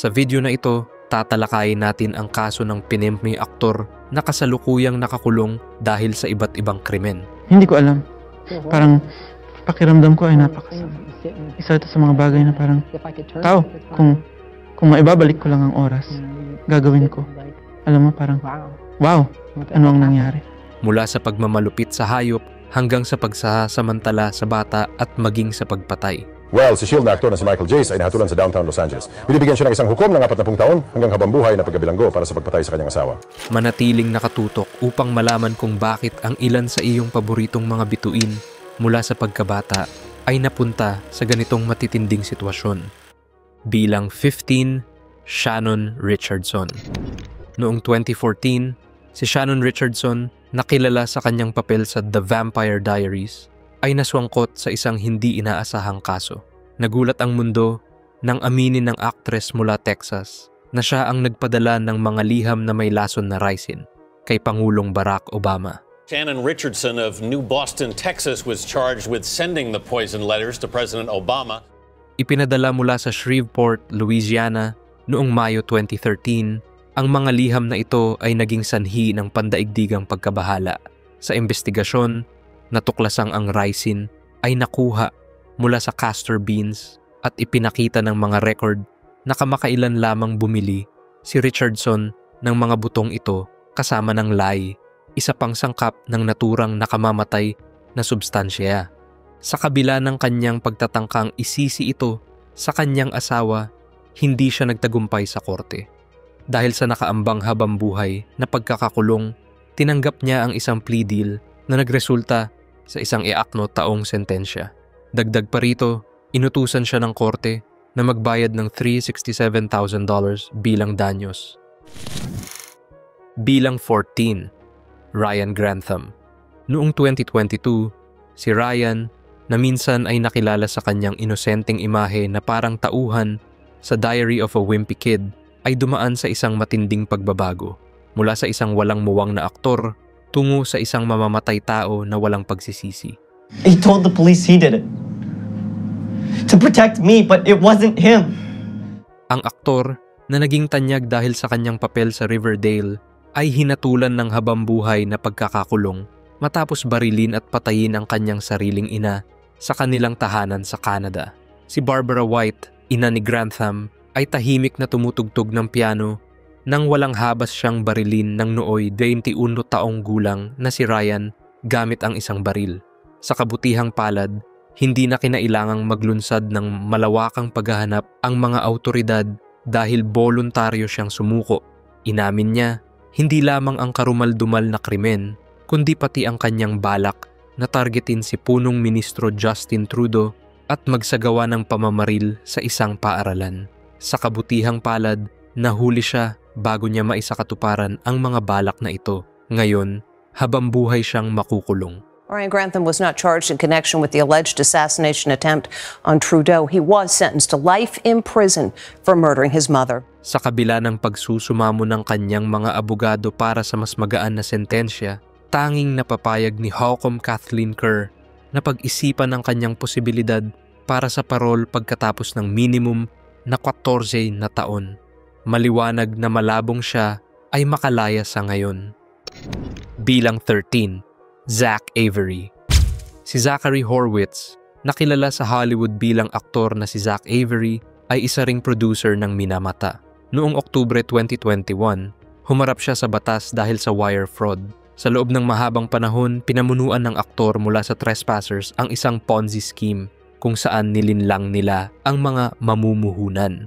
Sa video na ito, tatalakayin natin ang kaso ng pinemp-may aktor na kasalukuyang nakakulong dahil sa iba't ibang krimen. Hindi ko alam. Parang pakiramdam ko ay napakasama. Isa ito sa mga bagay na parang, kung maibabalik ko lang ang oras, gagawin ko. Alam mo, parang, wow, ano ang nangyari? Mula sa pagmamalupit sa hayop hanggang sa pagsasamantala sa bata at maging sa pagpatay. Well, si shield na aktor na si Michael Jace ay nahatulan sa downtown Los Angeles. Binibigyan siya ng isang hukom ng 40 taon hanggang habambuhay na pagkabilanggo para sa pagpatay sa kanyang asawa. Manatiling nakatutok upang malaman kung bakit ang ilan sa iyong paboritong mga bituin mula sa pagkabata ay napunta sa ganitong matitinding sitwasyon. Bilang 15, Shannon Richardson. Noong 2014, si Shannon Richardson, nakilala sa kanyang papel sa The Vampire Diaries, ay naswangkot sa isang hindi inaasahang kaso. Nagulat ang mundo nang aminin ng aktres mula Texas na siya ang nagpadala ng mga liham na may lason na ricin kay Pangulong Barack Obama. Shannon Richardson of New Boston, Texas was charged with sending the poison letters to President Obama. Ipinadala mula sa Shreveport, Louisiana noong Mayo 2013. Ang mga liham na ito ay naging sanhi ng pandaigdigang pagkabahala. Sa investigasyon, natuklasang ang ricin ay nakuha mula sa castor beans at ipinakita ng mga record na kamakailan lamang bumili si Richardson ng mga butong ito kasama ng lye, isa pang sangkap ng naturang nakamamatay na substansya. Sa kabila ng kanyang pagtatangkang isisi ito sa kanyang asawa, hindi siya nagtagumpay sa korte. Dahil sa nakaambang habambuhay na pagkakakulong, tinanggap niya ang isang plea deal na nagresulta sa isang iakno taong sentensya. Dagdag pa rito, inutusan siya ng korte na magbayad ng $367,000 bilang danyos. Bilang 14, Ryan Grantham. Noong 2022, si Ryan, na minsan ay nakilala sa kanyang inosenteng imahe na parang tauhan sa Diary of a Wimpy Kid, ay dumaan sa isang matinding pagbabago. Mula sa isang walang muwang na aktor, tungo sa isang mamamatay tao na walang pagsisisi. He told the police he did it. To protect me, but it wasn't him. Ang aktor na naging tanyag dahil sa kanyang papel sa Riverdale ay hinatulan ng habambuhay na pagkakakulong matapos barilin at patayin ang kanyang sariling ina sa kanilang tahanan sa Canada. Si Barbara White, ina ni Grantham, ay tahimik na tumutugtog ng piano nang walang habas siyang barilin ng nooy 21 taong gulang na si Ryan gamit ang isang baril. Sa kabutihang palad, hindi na kinailangang maglunsad ng malawakang paghahanap ang mga awtoridad dahil boluntaryo siyang sumuko. Inamin niya, hindi lamang ang karumal-dumal na krimen, kundi pati ang kanyang balak na targetin si punong ministro Justin Trudeau at magsagawa ng pamamaril sa isang paaralan. Sa kabutihang palad, nahuli siya bago niya maisakatuparan ang mga balak na ito. Ngayon, habambuhay siyang makukulong. Ryan Grantham was not charged in connection with the alleged assassination attempt on Trudeau. He was sentenced to life in prison for murdering his mother. Sa kabila ng pagsusumamo ng kanyang mga abogado para sa mas magaan na sentensya, tanging napapayag ni Haucom Kathleen Kerr na pag-isipan ang kanyang posibilidad para sa parol pagkatapos ng minimum na 14 na taon. Maliwanag na malabong siya ay makalaya sa ngayon. Bilang 13, Zach Avery. Si Zachary Horwitz, nakilala sa Hollywood bilang aktor na si Zach Avery, ay isa ring producer ng Minamata. Noong Oktubre 2021, humarap siya sa batas dahil sa wire fraud. Sa loob ng mahabang panahon, pinamunuan ng aktor mula sa Trespassers ang isang Ponzi scheme kung saan nilinlang nila ang mga mamumuhunan.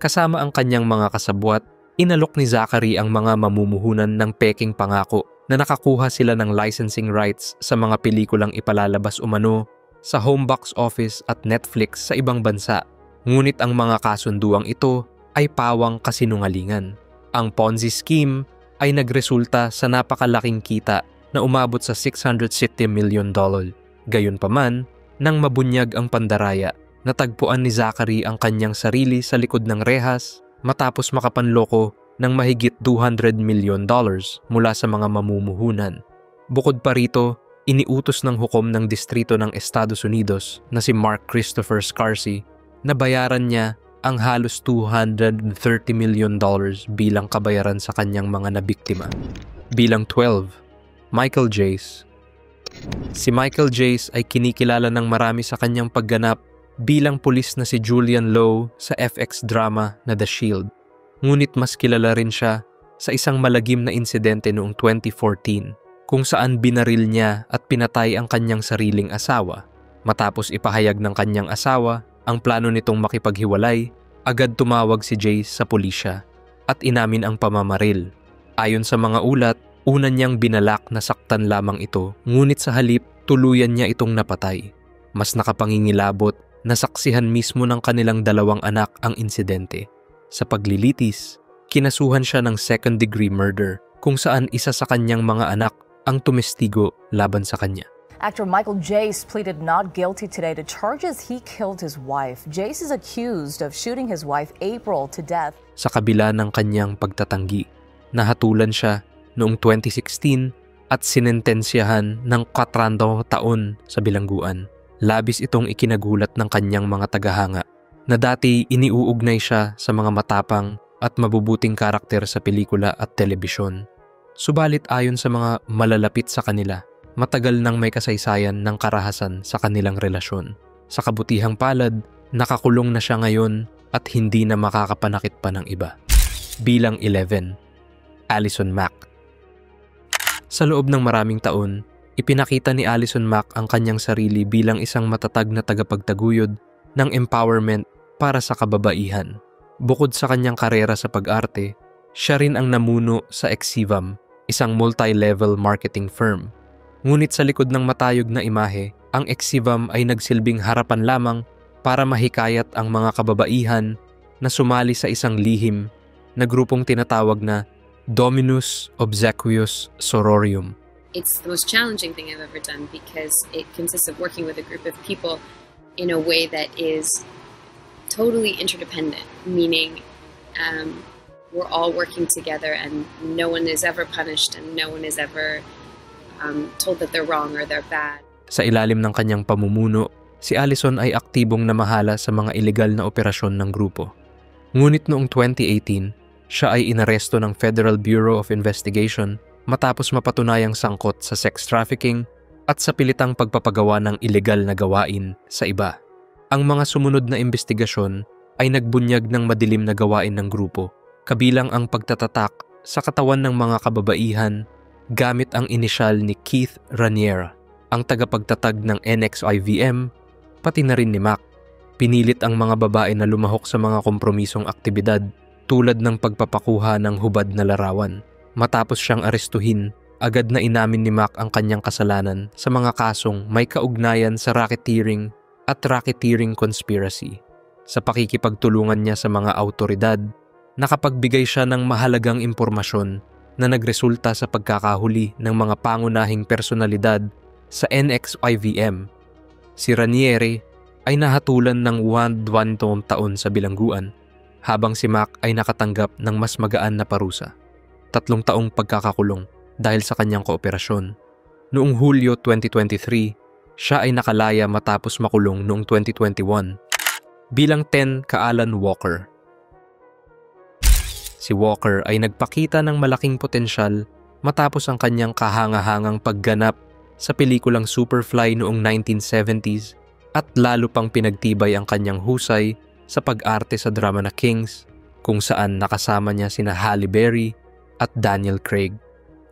Kasama ang kanyang mga kasabwat, inalok ni Zachary ang mga mamumuhunan ng peking pangako na nakakuha sila ng licensing rights sa mga pelikulang ipalalabas umano sa home box office at Netflix sa ibang bansa. Ngunit ang mga kasunduang ito ay pawang kasinungalingan. Ang Ponzi scheme ay nagresulta sa napakalaking kita na umabot sa $660 million. Gayunpaman, nang mabunyag ang pandaraya, natagpuan ni Zachary ang kanyang sarili sa likod ng rehas matapos makapanloko ng mahigit $200 million mula sa mga mamumuhunan. Bukod pa rito, iniutos ng hukom ng distrito ng Estados Unidos na si Mark Christopher Scarsi na bayaran niya ang halos $230 million bilang kabayaran sa kanyang mga nabiktima. Bilang 12, Michael Jace. Si Michael Jace ay kinikilala ng marami sa kanyang pagganap bilang pulis na si Julian Lowe sa FX drama na The Shield. Ngunit mas kilala rin siya sa isang malagim na insidente noong 2014 kung saan binaril niya at pinatay ang kanyang sariling asawa. Matapos ipahayag ng kanyang asawa ang plano nitong makipaghiwalay, agad tumawag si Jace sa pulisya at inamin ang pamamaril. Ayon sa mga ulat, una niyang binalak na saktan lamang ito, ngunit sa halip tuluyan niya itong napatay. Mas nakapangingilabot, nasaksihan mismo ng kanilang dalawang anak ang insidente. Sa paglilitis, kinasuhan siya ng second-degree murder kung saan isa sa kanyang mga anak ang tumestigo laban sa kanya. Actor Michael Jace pleaded not guilty today to charges he killed his wife. Jace is accused of shooting his wife April to death. Sa kabila ng kanyang pagtatanggi, nahatulan siya noong 2016 at sinentensyahan ng 4 taon sa bilangguan. Labis itong ikinagulat ng kanyang mga tagahanga na dati iniuugnay siya sa mga matapang at mabubuting karakter sa pelikula at telebisyon. Subalit ayon sa mga malalapit sa kanila, matagal nang may kasaysayan ng karahasan sa kanilang relasyon. Sa kabutihang palad, nakakulong na siya ngayon at hindi na makakapanakit pa ng iba. Bilang 11, Allison Mack. Sa loob ng maraming taon, ipinakita ni Allison Mack ang kanyang sarili bilang isang matatag na tagapagtaguyod ng empowerment para sa kababaihan. Bukod sa kanyang karera sa pag-arte, siya rin ang namuno sa Exivam, isang multi-level marketing firm. Ngunit sa likod ng matayog na imahe, ang Exivam ay nagsilbing harapan lamang para mahikayat ang mga kababaihan na sumali sa isang lihim na grupong tinatawag na Dominus Obsequious Sororium. It's the most challenging thing I've ever done because it consists of working with a group of people in a way that is totally interdependent, meaning we're all working together and no one is ever punished and no one is ever told that they're wrong or they're bad. Sa ilalim ng kanyang pamumuno, si Allison ay aktibong namahala sa mga ilegal na operasyon ng grupo. Ngunit noong 2018, siya ay inaresto ng Federal Bureau of Investigation matapos mapatunayang sangkot sa sex trafficking at sa pilitang pagpapagawa ng ilegal na gawain sa iba. Ang mga sumunod na investigasyon ay nagbunyag ng madilim na gawain ng grupo, kabilang ang pagtatatak sa katawan ng mga kababaihan gamit ang inisyal ni Keith Raniere, ang tagapagtatag ng NXIVM, pati na rin ni Mack. Pinilit ang mga babae na lumahok sa mga kompromisong aktibidad tulad ng pagpapakuha ng hubad na larawan. Matapos siyang arestuhin, agad na inamin ni Mack ang kanyang kasalanan sa mga kasong may kaugnayan sa racketeering at racketeering conspiracy. Sa pakikipagtulungan niya sa mga autoridad, nakapagbigay siya ng mahalagang impormasyon na nagresulta sa pagkakahuli ng mga pangunahing personalidad sa NXIVM. Si Raniere ay nahatulan ng 1 taon sa bilangguan, habang si Mack ay nakatanggap ng mas magaan na parusa. 3 taong pagkakakulong dahil sa kanyang kooperasyon. Noong Hulyo 2023, siya ay nakalaya matapos makulong noong 2021. Bilang 10 ka Alan Walker. Si Walker ay nagpakita ng malaking potensyal matapos ang kanyang kahangahangang pagganap sa pelikulang Superfly noong 1970s at lalo pang pinagtibay ang kanyang husay sa pag-arte sa drama na Kings, kung saan nakasama niya sina Halle Berry at Daniel Craig.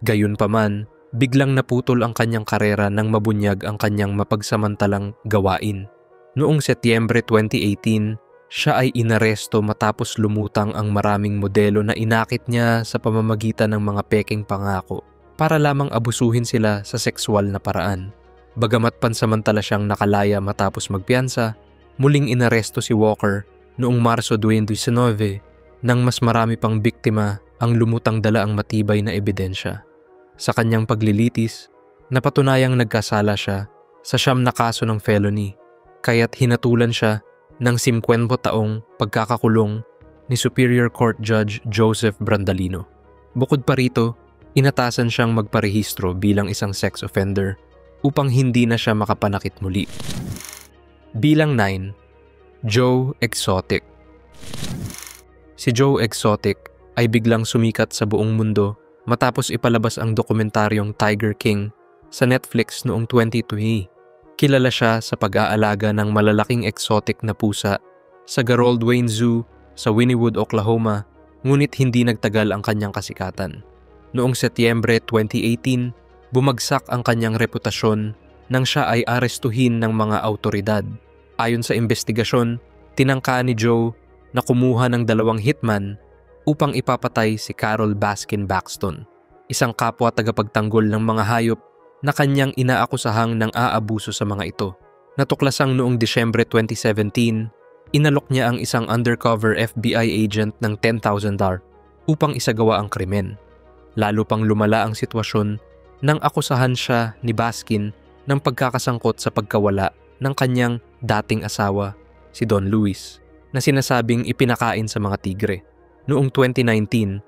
Gayunpaman, biglang naputol ang kanyang karera nang mabunyag ang kanyang mapagsamantalang gawain. Noong Setyembre 2018, siya ay inaresto matapos lumutang ang maraming modelo na inakit niya sa pamamagitan ng mga peking pangako para lamang abusuhin sila sa sexual na paraan. Bagamat pansamantala siyang nakalaya matapos magpiyansa, muling inaresto si Walker noong Marso 2019 nang mas marami pang biktima ang lumutang dala ang matibay na ebidensya. Sa kanyang paglilitis, napatunayang nagkasala siya sa 9 na kaso ng felony, kaya't hinatulan siya ng 50 taong pagkakakulong ni Superior Court Judge Joseph Brandalino. Bukod pa rito, inatasan siyang magparehistro bilang isang sex offender upang hindi na siya makapanakit muli. Bilang 9, Joe Exotic. Si Joe Exotic ay biglang sumikat sa buong mundo matapos ipalabas ang dokumentaryong Tiger King sa Netflix noong 2020. Kilala siya sa pag-aalaga ng malalaking exotic na pusa sa Garold Wayne Zoo sa Wynnewood, Oklahoma, ngunit hindi nagtagal ang kanyang kasikatan. Noong Setyembre 2018, bumagsak ang kanyang reputasyon nang siya ay arestuhin ng mga awtoridad. Ayon sa investigasyon, tinangka ni Joe na kumuha ng 2 hitman upang ipapatay si Carol Baskin Baxton, isang kapwa tagapagtanggol ng mga hayop na kanyang inaakusahang ng aabuso sa mga ito. Natuklasang noong Disyembre 2017, inalok niya ang isang undercover FBI agent ng $10,000 upang isagawa ang krimen. Lalo pang lumala ang sitwasyon nang akusahan siya ni Baskin ng pagkakasangkot sa pagkawala ng kanyang dating asawa, si Don Luis, na sinasabing ipinakain sa mga tigre. Noong 2019,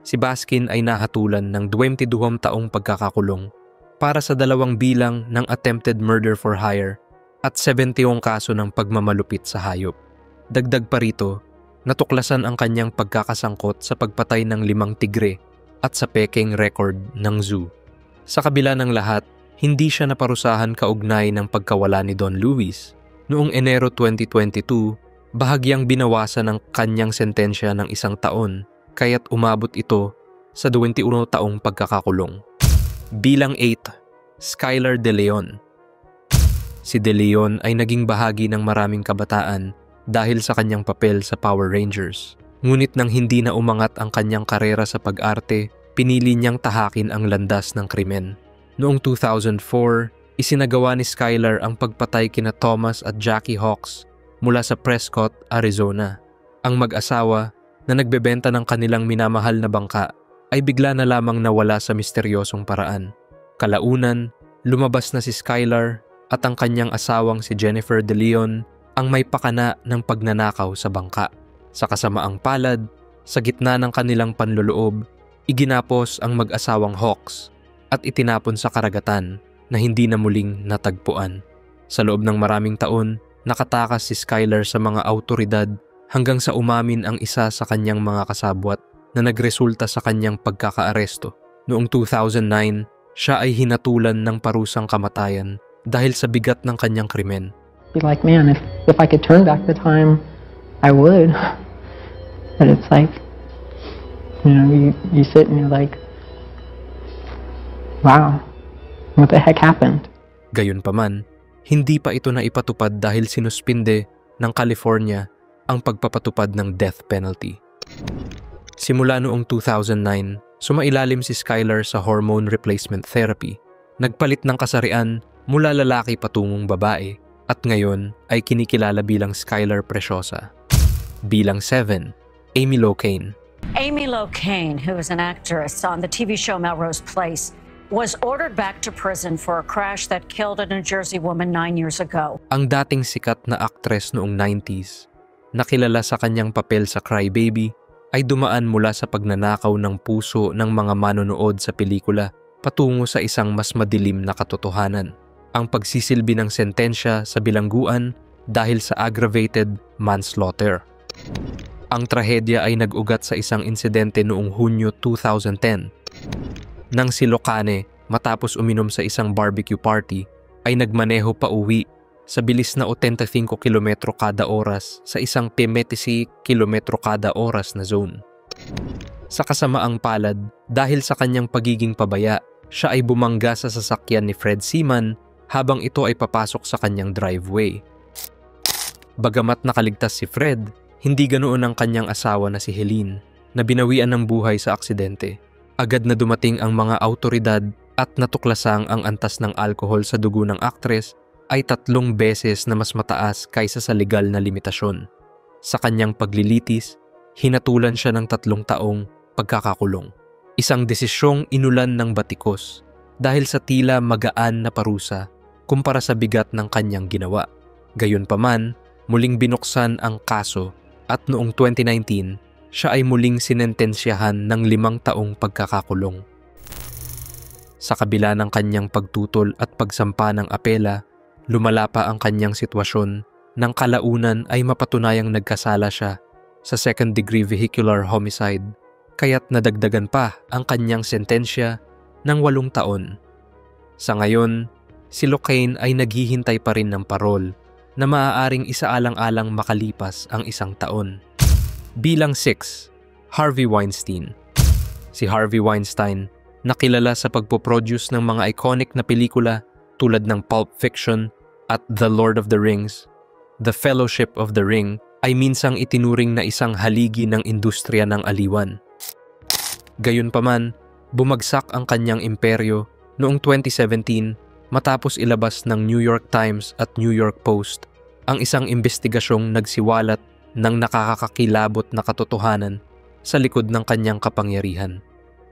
si Baskin ay nahatulan ng 22 taong pagkakakulong para sa 2 bilang ng attempted murder for hire at 70 kaso ng pagmamalupit sa hayop. Dagdag pa rito, natuklasan ang kanyang pagkakasangkot sa pagpatay ng 5 tigre at sa peking record ng zoo. Sa kabila ng lahat, hindi siya naparusahan kaugnay ng pagkawala ni Don Luis. Noong Enero 2022, bahagyang binawasan ang kanyang sentensya ng 1 taon, kaya't umabot ito sa 21 taong pagkakakulong. Bilang 8, Skylar De Leon. Si De Leon ay naging bahagi ng maraming kabataan dahil sa kanyang papel sa Power Rangers. Ngunit nang hindi na umangat ang kanyang karera sa pag-arte, pinili niyang tahakin ang landas ng krimen. Noong 2004, isinagawa ni Skylar ang pagpatay kina Thomas at Jackie Hawks mula sa Prescott, Arizona. Ang mag-asawa na nagbebenta ng kanilang minamahal na bangka ay bigla na lamang nawala sa misteryosong paraan. Kalaunan, lumabas na si Skylar at ang kanyang asawang si Jennifer De Leon ang may pakana ng pagnanakaw sa bangka. Sa kasamaang palad, sa gitna ng kanilang panloloob, iginapos ang mag-asawang Hawks at itinapon sa karagatan na hindi na muling natagpuan. Sa loob ng maraming taon, nakatakas si Skylar sa mga awtoridad hanggang sa umamin ang isa sa kanyang mga kasabwat na nagresulta sa kanyang pagkakaaresto. Noong 2009, siya ay hinatulan ng parusang kamatayan dahil sa bigat ng kanyang krimen. Be like, man, if I could turn back the time, I would. But it's like, you sit and you're like, wow, what the heck happened? Gayunpaman, hindi pa ito naipatupad dahil sinuspinde ng California ang pagpapatupad ng death penalty. Simula noong 2009, sumailalim si Skylar sa hormone replacement therapy. Nagpalit ng kasarian mula lalaki patungong babae at ngayon ay kinikilala bilang Skylar Preciosa. Bilang 7, Amy Locane. Amy Locane, who is an actress on the TV show Melrose Place, was ordered back to prison for a crash that killed a New Jersey woman 9 years ago. Ang dating sikat na aktres noong 90s, nakilala sa kanyang papel sa Cry Baby, ay dumaan mula sa pagnanakaw ng puso ng mga manonood sa pelikula patungo sa isang mas madilim na katotohanan, ang pagsisilbi ng sentensya sa bilangguan dahil sa aggravated manslaughter. Ang trahedya ay nag-ugat sa isang insidente noong Hunyo 2010. Nang si Locane, matapos uminom sa isang barbecue party, ay nagmaneho pa uwi sa bilis na 85 km kada oras sa isang 50 km kada oras na zone. Sa kasamaang palad, dahil sa kanyang pagiging pabaya, siya ay bumangga sa sasakyan ni Fred Seaman habang ito ay papasok sa kanyang driveway. Bagamat nakaligtas si Fred, hindi ganoon ang kanyang asawa na si Helene na binawian ng buhay sa aksidente. Agad na dumating ang mga awtoridad at natuklasang ang antas ng alkohol sa dugo ng aktres ay 3 beses na mas mataas kaysa sa legal na limitasyon. Sa kanyang paglilitis, hinatulan siya ng 3 taong pagkakakulong. Isang desisyong inulan ng batikos dahil sa tila magaan na parusa kumpara sa bigat ng kanyang ginawa. Gayunpaman, muling binuksan ang kaso at noong 2019, siya ay muling sinentensyahan ng 5 taong pagkakakulong. Sa kabila ng kanyang pagtutol at pagsampa ng apela, lumala pa ang kanyang sitwasyon nang kalaunan ay mapatunayang nagkasala siya sa second-degree vehicular homicide, kaya't nadagdagan pa ang kanyang sentensya ng 8 taon. Sa ngayon, si Locane ay naghihintay pa rin ng parol na maaaring isaalang-alang makalipas ang 1 taon. Bilang 6, Harvey Weinstein. Si Harvey Weinstein, nakilala sa pagpoproduce ng mga iconic na pelikula tulad ng Pulp Fiction at The Lord of the Rings. The Fellowship of the Ring ay minsang itinuring na isang haligi ng industriya ng aliwan. Gayunpaman, bumagsak ang kanyang imperyo noong 2017 matapos ilabas ng New York Times at New York Post ang isang investigasyong nagsiwalat ng nakakakilabot na katotohanan sa likod ng kanyang kapangyarihan.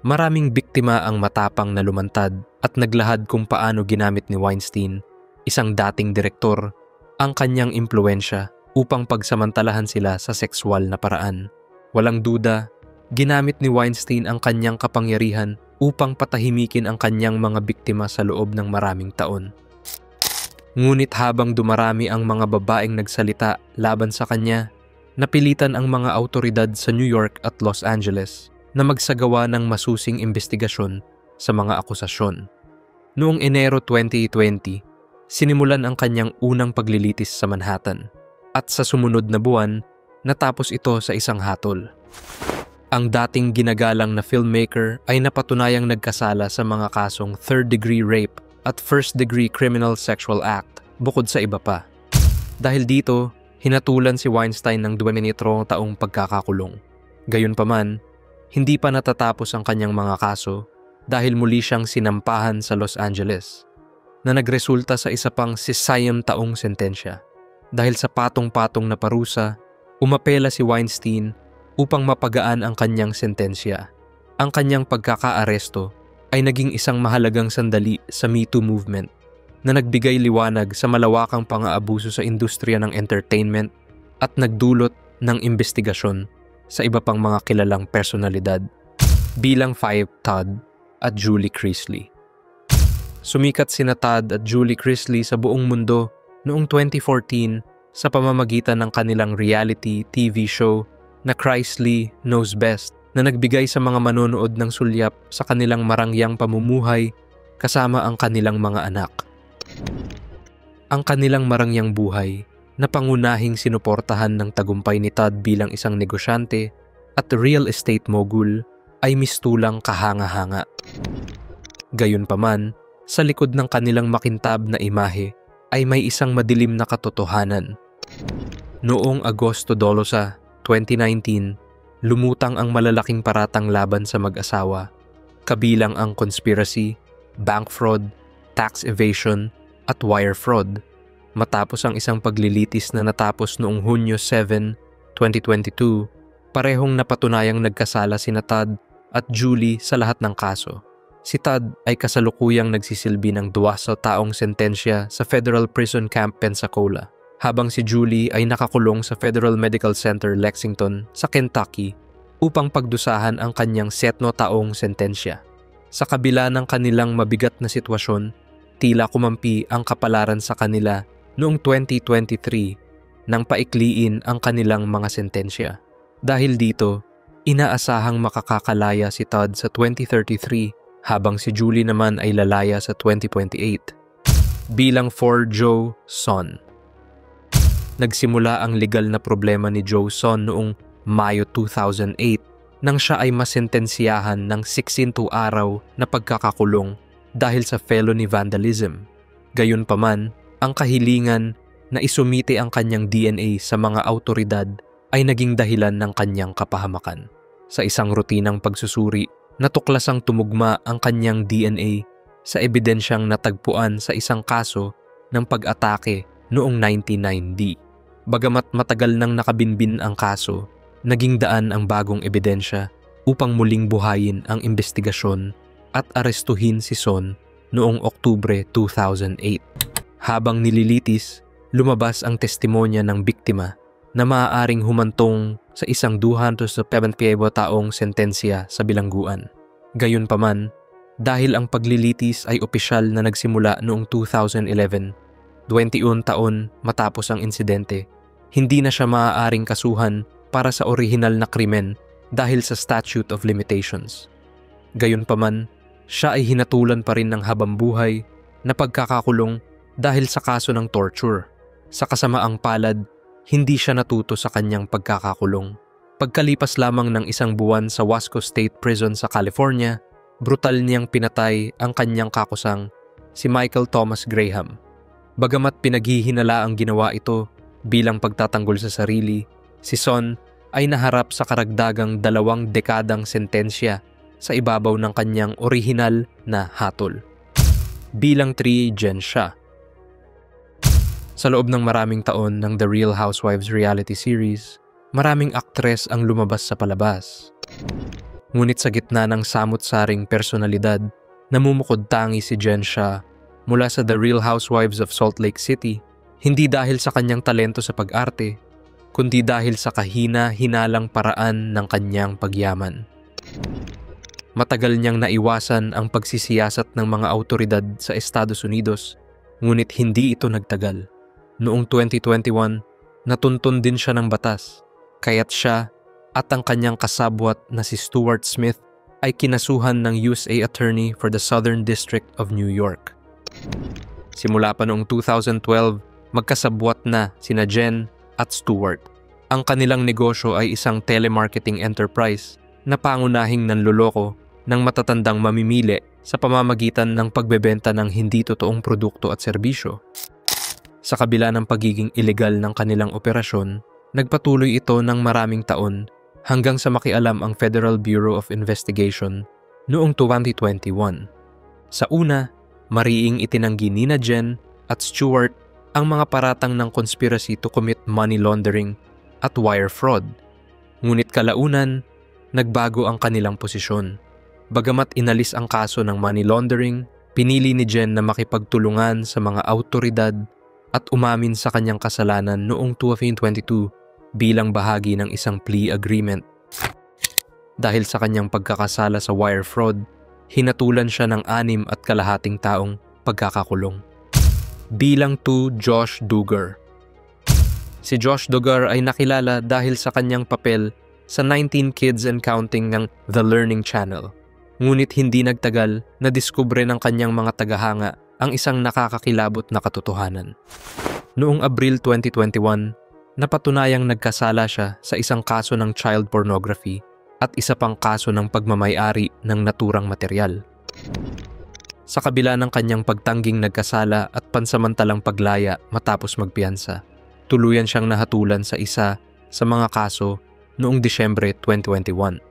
Maraming biktima ang matapang na lumantad at naglahad kung paano ginamit ni Weinstein, isang dating direktor, ang kanyang impluwensya upang pagsamantalahan sila sa sexual na paraan. Walang duda, ginamit ni Weinstein ang kanyang kapangyarihan upang patahimikin ang kanyang mga biktima sa loob ng maraming taon. Ngunit habang dumarami ang mga babaeng nagsalita laban sa kanya, napilitan ang mga awtoridad sa New York at Los Angeles na magsagawa ng masusing investigasyon sa mga akusasyon. Noong Enero 2020, sinimulan ang kanyang unang paglilitis sa Manhattan at sa sumunod na buwan, natapos ito sa isang hatol. Ang dating ginagalang na filmmaker ay napatunayang nagkasala sa mga kasong third-degree rape at first-degree criminal sexual act bukod sa iba pa. Dahil dito, hinatulan si Weinstein ng 24 taong pagkakakulong. Gayunpaman, hindi pa natatapos ang kanyang mga kaso dahil muli siyang sinampahan sa Los Angeles na nagresulta sa isa pang 6 taong sentensya. Dahil sa patong-patong na parusa, umapela si Weinstein upang mapagaan ang kanyang sentensya. Ang kanyang pagkakaaresto ay naging isang mahalagang sandali sa Me Too movement na nagbigay liwanag sa malawakang pang-aabuso sa industriya ng entertainment at nagdulot ng investigasyon sa iba pang mga kilalang personalidad bilang 5 Todd at Julie Chrisley. Sumikat sina Todd at Julie Chrisley sa buong mundo noong 2014 sa pamamagitan ng kanilang reality TV show na Chrisley Knows Best na nagbigay sa mga manonood ng sulyap sa kanilang marangyang pamumuhay kasama ang kanilang mga anak. Ang kanilang marangyang buhay na pangunahing sinuportahan ng tagumpay ni Todd bilang isang negosyante at real estate mogul ay mistulang kahanga-hanga. Gayunpaman, sa likod ng kanilang makintab na imahe ay may isang madilim na katotohanan. Noong Agosto 12, 2019, lumutang ang malalaking paratang laban sa mag-asawa, kabilang ang conspiracy, bank fraud, tax evasion at wire fraud. Matapos ang isang paglilitis na natapos noong Hunyo 7, 2022, parehong napatunayang nagkasala sina Todd at Julie sa lahat ng kaso. Si Todd ay kasalukuyang nagsisilbi ng 2 taong sentensya sa Federal Prison Camp Pensacola, habang si Julie ay nakakulong sa Federal Medical Center Lexington sa Kentucky upang pagdusahan ang kanyang 7 taong sentensya. Sa kabila ng kanilang mabigat na sitwasyon, tila kumampi ang kapalaran sa kanila noong 2023 nang paikliin ang kanilang mga sentensya. Dahil dito, inaasahang makakakalaya si Todd sa 2033 habang si Julie naman ay lalaya sa 2028. Bilang 4 Joe Son. Nagsimula ang legal na problema ni Joe Son noong Mayo 2008 nang siya ay masentensiyahan ng 16 araw na pagkakakulong dahil sa felony vandalism. Gayunpaman, ang kahilingan na isumite ang kanyang DNA sa mga awtoridad ay naging dahilan ng kanyang kapahamakan. Sa isang rutinang pagsusuri, natuklasang tumugma ang kanyang DNA sa ebidensyang natagpuan sa isang kaso ng pag-atake noong 1990. Bagamat matagal nang nakabinbin ang kaso, naging daan ang bagong ebidensya upang muling buhayin ang investigasyon at arestuhin si Son noong Oktubre 2008. Habang nililitis, lumabas ang testimonya ng biktima na maaaring humantong sa isang 270 taong sentensya sa bilangguan. Gayunpaman, dahil ang paglilitis ay opisyal na nagsimula noong 2011, 21 taon matapos ang insidente, hindi na siya maaaring kasuhan para sa orihinal na krimen dahil sa statute of limitations. Gayunpaman, siya ay hinatulan pa rin ng habambuhay na pagkakakulong dahil sa kaso ng torture. Sa kasamaang palad, hindi siya natuto sa kanyang pagkakakulong. Pagkalipas lamang ng 1 buwan sa Wasco State Prison sa California, brutal niyang pinatay ang kanyang kakusang, si Michael Thomas Graham. Bagamat pinaghihinala ang ginawa ito bilang pagtatanggol sa sarili, si Son ay naharap sa karagdagang 2 dekadang sentensya sa ibabaw ng kanyang orihinal na hatol. Bilang 3 Gen siya. Sa loob ng maraming taon ng The Real Housewives reality series, maraming aktres ang lumabas sa palabas. Ngunit sa gitna ng samut-saring personalidad, namumukod tangi si Jen Shah mula sa The Real Housewives of Salt Lake City, hindi dahil sa kanyang talento sa pag-arte, kundi dahil sa kahina-hinalang paraan ng kanyang pagyaman. Matagal niyang naiwasan ang pagsisiyasat ng mga awtoridad sa Estados Unidos, ngunit hindi ito nagtagal. Noong 2021, natuntun din siya ng batas, kaya't siya at ang kanyang kasabwat na si Stuart Smith ay kinasuhan ng USA Attorney for the Southern District of New York. Simula pa noong 2012, magkasabwat na sina Jen at Stuart. Ang kanilang negosyo ay isang telemarketing enterprise na pangunahing nanloloko ng matatandang mamimili sa pamamagitan ng pagbebenta ng hindi totoong produkto at serbisyo. Sa kabila ng pagiging ilegal ng kanilang operasyon, nagpatuloy ito ng maraming taon hanggang sa makialam ang Federal Bureau of Investigation noong 2021. Sa una, mariing itinanggi nina Jen at Stuart ang mga paratang ng conspiracy to commit money laundering at wire fraud. Ngunit kalaunan, nagbago ang kanilang posisyon. Bagamat inalis ang kaso ng money laundering, pinili ni Jen na makipagtulungan sa mga awtoridad at umamin sa kanyang kasalanan noong 2022 bilang bahagi ng isang plea agreement. Dahil sa kanyang pagkakasala sa wire fraud, hinatulan siya ng 6.5 taong pagkakakulong. Bilang 2 Josh Duggar. Si Josh Duggar ay nakilala dahil sa kanyang papel sa 19 Kids and Counting ng The Learning Channel. Ngunit hindi nagtagal na diskubre ng kanyang mga tagahanga ang isang nakakakilabot na katotohanan. Noong Abril 2021, napatunayang nagkasala siya sa isang kaso ng child pornography at isa pang kaso ng pagmamay-ari ng naturang material. Sa kabila ng kanyang pagtangging nagkasala at pansamantalang paglaya matapos magpiyansa, tuluyan siyang nahatulan sa isa sa mga kaso noong Disyembre 2021.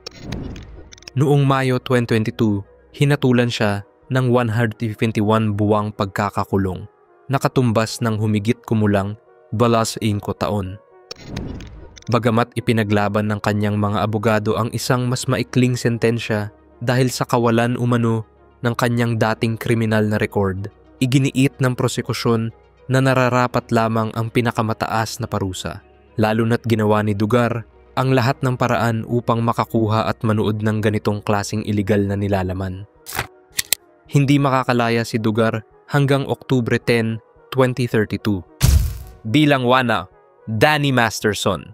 Noong Mayo 2022, hinatulan siya ng 151 buwang pagkakakulong, nakatumbas ng humigit kumulang 25 taon. Bagamat ipinaglaban ng kanyang mga abogado ang isang mas maikling sentensya dahil sa kawalan umano ng kanyang dating kriminal na record, iginiit ng prosekusyon na nararapat lamang ang pinakamataas na parusa, lalo na't ginawa ni Duggar ang lahat ng paraan upang makakuha at manood ng ganitong klaseng iligal na nilalaman. Hindi makakalaya si Duggar hanggang Oktubre 10, 2032. Bilang 1, Danny Masterson.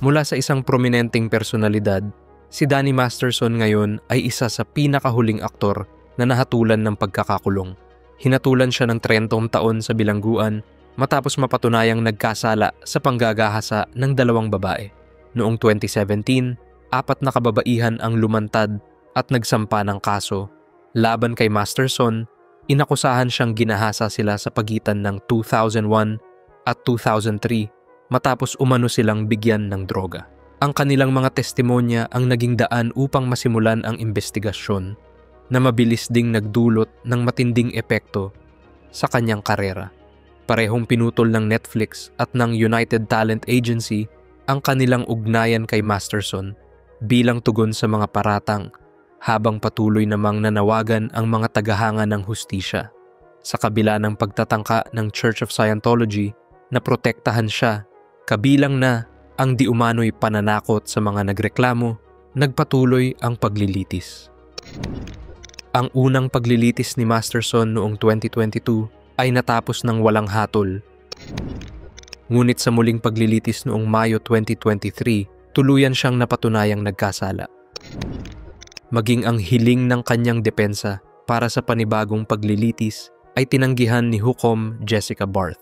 Mula sa isang prominenteng personalidad, si Danny Masterson ngayon ay isa sa pinakahuling aktor na nahatulan ng pagkakakulong. Hinatulan siya ng 30 taon sa bilangguan matapos mapatunayang nagkasala sa panggagahasa ng 2 babae. Noong 2017, 4 na kababaihan ang lumantad at nagsampa ng kaso. Laban kay Masterson, inakusahan siyang ginahasa sila sa pagitan ng 2001 at 2003 matapos umano silang bigyan ng droga. Ang kanilang mga testimonya ang naging daan upang masimulan ang investigasyon na mabilis ding nagdulot ng matinding epekto sa kanyang karera. Parehong pinutol ng Netflix at ng United Talent Agency ang kanilang ugnayan kay Masterson bilang tugon sa mga paratang habang patuloy namang nanawagan ang mga tagahanga ng hustisya. Sa kabila ng pagtatangka ng Church of Scientology na protektahan siya, kabilang na ang di umano'y pananakot sa mga nagreklamo, nagpatuloy ang paglilitis. Ang unang paglilitis ni Masterson noong 2022 ay natapos ng walang hatol. Ngunit sa muling paglilitis noong Mayo 2023, tuluyan siyang napatunayang nagkasala. Maging ang hiling ng kanyang depensa para sa panibagong paglilitis ay tinanggihan ni Hukom Jessica Barth.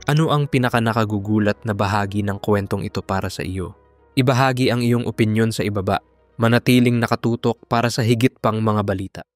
Ano ang pinakanakagugulat na bahagi ng kwentong ito para sa iyo? Ibahagi ang iyong opinyon sa ibaba. Manatiling nakatutok para sa higit pang mga balita.